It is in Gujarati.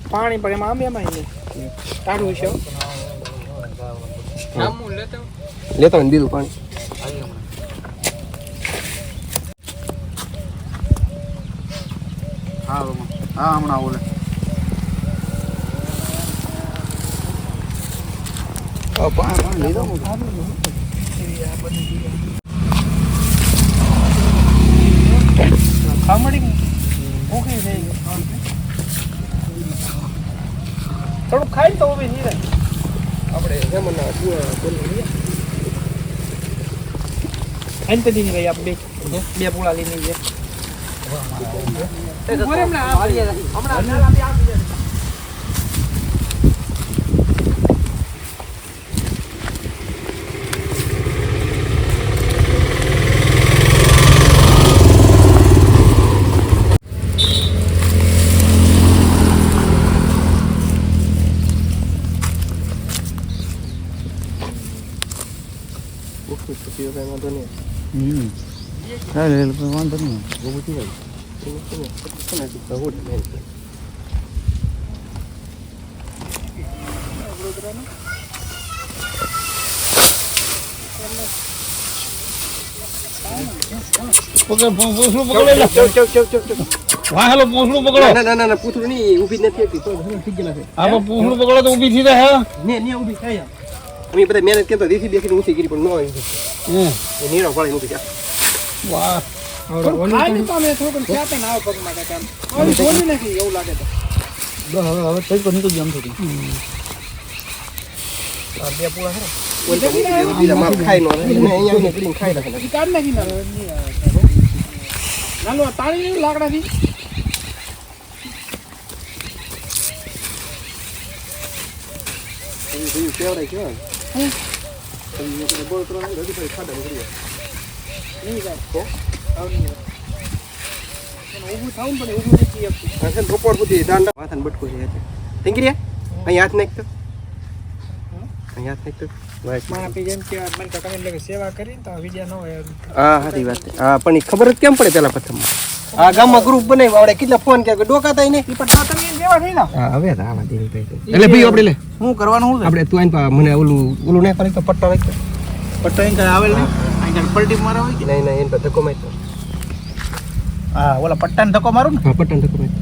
પાણી પણ એમાં આમ ટાઢું છે લેતો ને દીધું પાણી હા હમણાં ઓલે પાણી લીધો ખામડી ઓકે છે થોડું ખાઈ તો ઊભી નહીં રહે આપણે જમના બોલી આઈને પડી નહીં ભાઈ આપણે બે પૂળા લઈને જઈએ વાંધો નહીં વાંધો નહીં પૂછડું નહીં ઊભી નથી પૂછડું પકડો તો ઊભી થઈ જાય ઊભી થાય અમે બધા મહેનત કરતો દેખી દેખીને ઊંચી કરી પણ ન આવી નીરો પડે ઊભી થયા વાહ ખાઈને તો અમે થોડું ક્યાં ના આવે પગમાં કાકા હવે બોલી નથી એવું લાગે તો હવે થઈ તો નીકળી જમ થોડી બે પૂળા ખરા બીજા માપ ખાઈ નો અહીંયા નીકળીને ખાઈ રાખે કાઢ નાખી નાનો તાળી નહીં લાકડાથી કેવડાય કેવાય બોલ કરો રડી ભાઈ ખાડા નીકળી નહીં જાય ઊભું થાવું પણ ઊભું નથી આપતું રોપડ બધી દાંડા માથાને બટકો છે ટીંગરી અહીં હાથ નાખતો અહીં હાથ નાખતો મારા પી જેમ કે મને કાકા એમ લાગે સેવા કરીને તો વિજય ન હોય હા સારી વાત હા પણ એ ખબર જ કેમ પડે પેલા પ્રથમમાં આ ગામમાં ગ્રુપ બનાવ્યું આપણે કેટલા ફોન કે ડોકાતા નહીં એ પણ તમે દેવા થઈ ના હા હવે આવા દેવી ભાઈ એટલે ભાઈ આપણે લે શું કરવાનું શું આપણે તું આઈને મને ઓલું નહીં કરી તો પટ્ટા રાખતો પટ્ટો અહીં કઈ આવેલ નહીં અહીં પલટી મારા હોય કે નહીં એને પર ધક્કો મારતો હા ઓલા પટ્ટાને ધક્કો મારું ને હા પટ્ટાને ધક્કો મારતો